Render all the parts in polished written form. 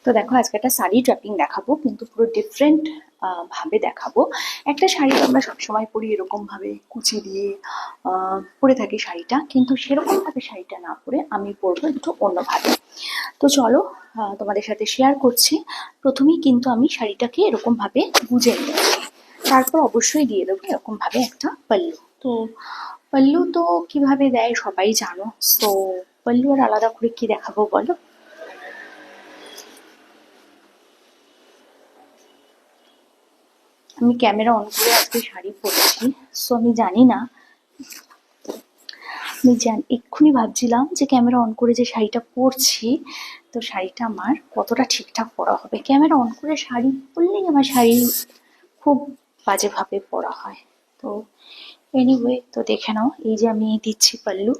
তো দেখো আজকে একটা শাড়ি ড্রাপিং দেখাবো, কিন্তু পুরো ডিফারেন্ট ভাবে দেখাবো। একটা শাড়ি তো আমরা সবসময় পরি এরকম ভাবে কুচি দিয়ে পরে থাকি শাড়িটা, কিন্তু সেরকম ভাবে শাড়িটা না পরে আমি পরবো একটু অন্যভাবে। তো চলো তোমাদের সাথে শেয়ার করছি। প্রথমেই কিন্তু আমি শাড়িটাকে এরকম ভাবে গুজে নিয়েছি, তারপর অবশ্যই দিয়ে দেবো এরকম ভাবে একটা পাল্লু। তো পাল্লু তো কিভাবে দেয় সবাই জানো, তো পাল্লু আর আলাদা করে কি দেখাবো বলো। আমি ক্যামেরা অন করে আজকে শাড়ি পরছি, সো আমি জানি না, এক্ষুনি ভাবছিলাম যে ক্যামেরা অন করে যে শাড়িটা পরছি, তো শাড়িটা আমার কতটা ঠিকঠাক পরা হবে। ক্যামেরা অন করে শাড়ি পরলেই আমার শাড়ি খুব বাজেভাবে পরা হয়। তো এনিওয়ে, তো দেখে নাও, এই যে আমি দিচ্ছি পাল্লু,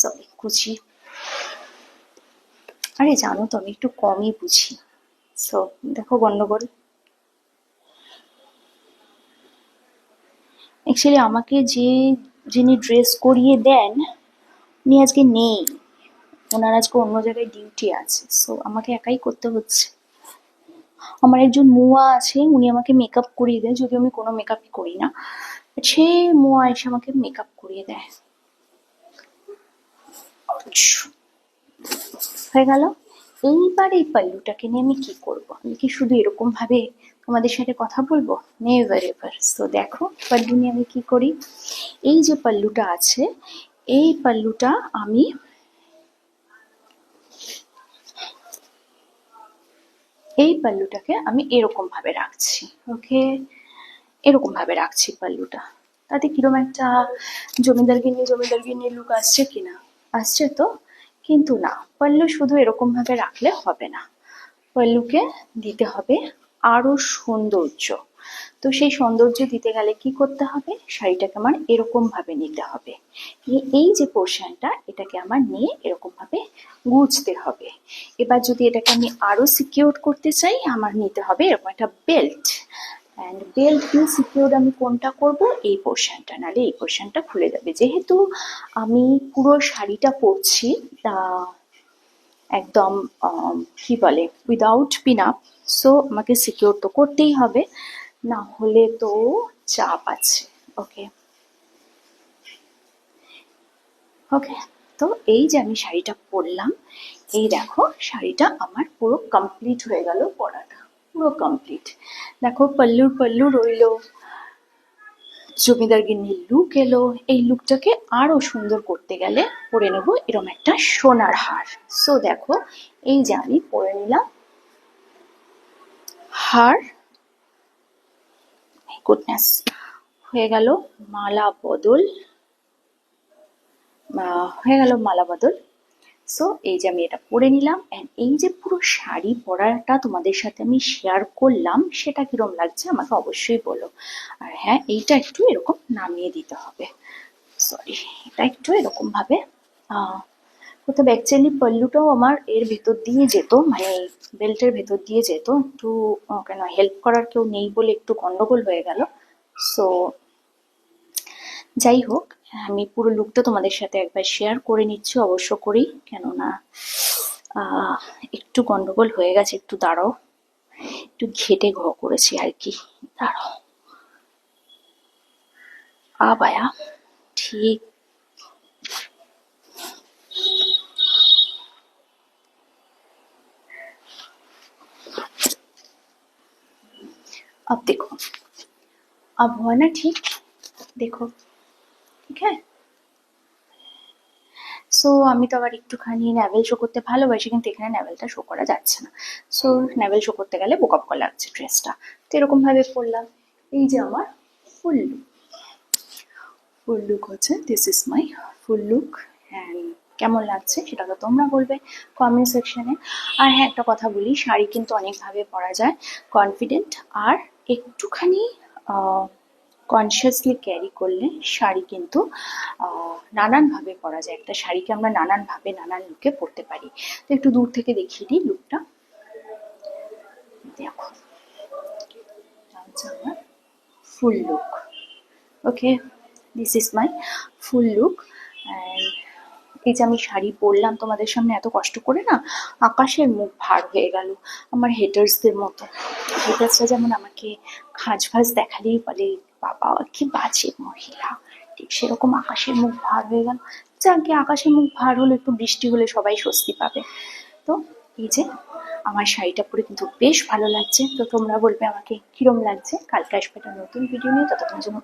সরি কুচি। আরে জানো তো আমি একটু কমই বুঝি, সো দেখো গন্ডগোল। অ্যাকচুয়ালি আমাকে যিনি ড্রেস করিয়ে দেন উনি আজকে নেই, ওনার আজকে অন্য জায়গায় ডিউটি আছে, সো আমাকে একাই করতে হচ্ছে। আমার একজন মুয়া আছে, উনি আমাকে মেকআপ করিয়ে দেয়, যদিও আমি কোনো মেকআপই করি না, সে মুয়া এসে আমাকে মেকআপ করিয়ে দেয়। হয়ে গেল। এইবার এই পাল্লুটাকে নিয়ে আমি কি করব? আমি কি শুধু এরকম ভাবে তোমাদের সাথে কথা বলবো? Never ever. তো দেখো পাল্লু নিয়ে আমি কি করি। এই যে পাল্লুটা আছে, এই পাল্লুটা আমি এই পাল্লুটাকে আমি এরকম ভাবে রাখছি। ওকে, এরকম ভাবে রাখছি পাল্লুটা। তাতে কিরম একটা জমিদার গিন্নি লুক আসছে কিনা? আসছে তো। কিন্তু না, পাল্লু শুধু এরকম ভাবে রাখলে হবে না, পাল্লুকে দিতে হবে আরো সৌন্দর্য। তো সেই সৌন্দর্য দিতে গেলে কি করতে হবে? শাড়িটাকে আমার এরকম ভাবে নিতে হবে, এই যে পোর্শনটা এটাকে আমার নিয়ে এরকম ভাবে গুছতে হবে। এবার যদি এটাকে আমি আরো সিকিউর করতে চাই, আমার নিতে হবে এরকম একটা বেল্ট। অ্যান্ড বেল্ট দিয়ে সিকিউর আমি কোনটা করব? এই পোর্শনটা, নাহলে এই পোর্শনটা খুলে যাবে। যেহেতু আমি পুরো শাড়িটা পরছি একদম কি বলে উইদাউট পিন আপ, সো আমাকে সিকিউর তো করতেই হবে, না হলে তো চাপ আছে। ওকে ওকে। তো এই যে আমি শাড়িটা পরলাম, এই দেখো শাড়িটা আমার পুরো কমপ্লিট হয়ে গেল, পরাটা পুরো কমপ্লিট। দেখো পল্লু রইলো, জমিদার গিন্নির লুক এলো। এই লুকটাকে আরো সুন্দর করতে গেলে পরে নেব এরকম একটা সোনার হার। সো দেখো এই যে আমি পরে নিলাম হার, গুডনেস, হয়ে গেল মালা বদল, মালা বদল। সো এই যে আমি এটা পরে নিলাম, এন্ড এই যে পুরো শাড়ি পরাটা তোমাদের সাথে আমি শেয়ার করলাম, সেটা কিরম লাগছে আমাকে অবশ্যই বলো। আর হ্যাঁ, এইটা একটু এরকম নামিয়ে দিতে হবে, সরি, এটা একটু এরকম ভাবে কোথাও অ্যাকচুয়ালি পল্লুটাও আমার এর ভেতর দিয়ে যেত, মানে বেল্টের ভেতর দিয়ে যেত একটু, কেন হেল্প করার কেউ নেই বলে একটু গন্ডগোল হয়ে গেল। সো যাই হোক, আমি পুরো লুকটা তোমাদের সাথে একবার শেয়ার করে নিচ্ছি, অবশ্য করেই, কেননা একটু গন্ডগোল হয়ে গেছে। একটু দাঁড়াও, একটু ঘেটে করেছি আর কি। দাঁড়াও, বায়া, ঠিক। अब देखो, अब हुआ ना ठीक? देखो, ঠিক है। সো আমি তো আবার একটুখানি ন্যাভেল শো করতে ভালোবাসি, কিন্তু এখানে ন্যাভেলটা শো করা যাচ্ছে না। সো ন্যাভেল শো করতে গেলে বোকা বোকা লাগছে ড্রেসটা, তো এরকম ভাবে পরলাম। এই যে আমার ফুল লুক, ফুল লুক হচ্ছে, this is my full look. And কেমন লাগছে সেটা তো তোমরা বলবে কমেন্ট সেকশনে। আর হ্যাঁ, একটা কথা বলি, শাড়ি কিন্তু অনেকভাবে পরা যায়, কনফিডেন্ট আর একটুখানি কনসিয়াসলি ক্যারি করলে শাড়ি কিন্তু নানানভাবে পরা যায়। একটা শাড়িকে আমরা নানানভাবে নানান লুকে পরতে পারি। তো একটু দূর থেকে দেখিয়ে দিই লুকটা, দেখো আমার ফুল look. Okay, this is my full look. And এই যে আমি শাড়ি পরলাম তোমাদের সামনে এত কষ্ট করে না, আকাশের মুখ ভার হয়ে গেল আমার হেটার্সদের মতো। হেটার্সরা যেমন আমাকে খাঁজ ফাজ দেখালেই বলে বাবা কি বাজে মহিলা, ঠিক সেরকম আকাশের মুখ ভার হয়ে গেল। যাকে আকাশের মুখ ভার হলো, একটু বৃষ্টি হলে সবাই স্বস্তি পাবে। তো এই যে আমার শাড়িটা পরে কিন্তু বেশ ভালো লাগছে। তো তোমরা বলবে আমাকে কিরম লাগছে। কালকে আসবে একটা নতুন ভিডিও নিয়ে, ততক্ষণের জন্য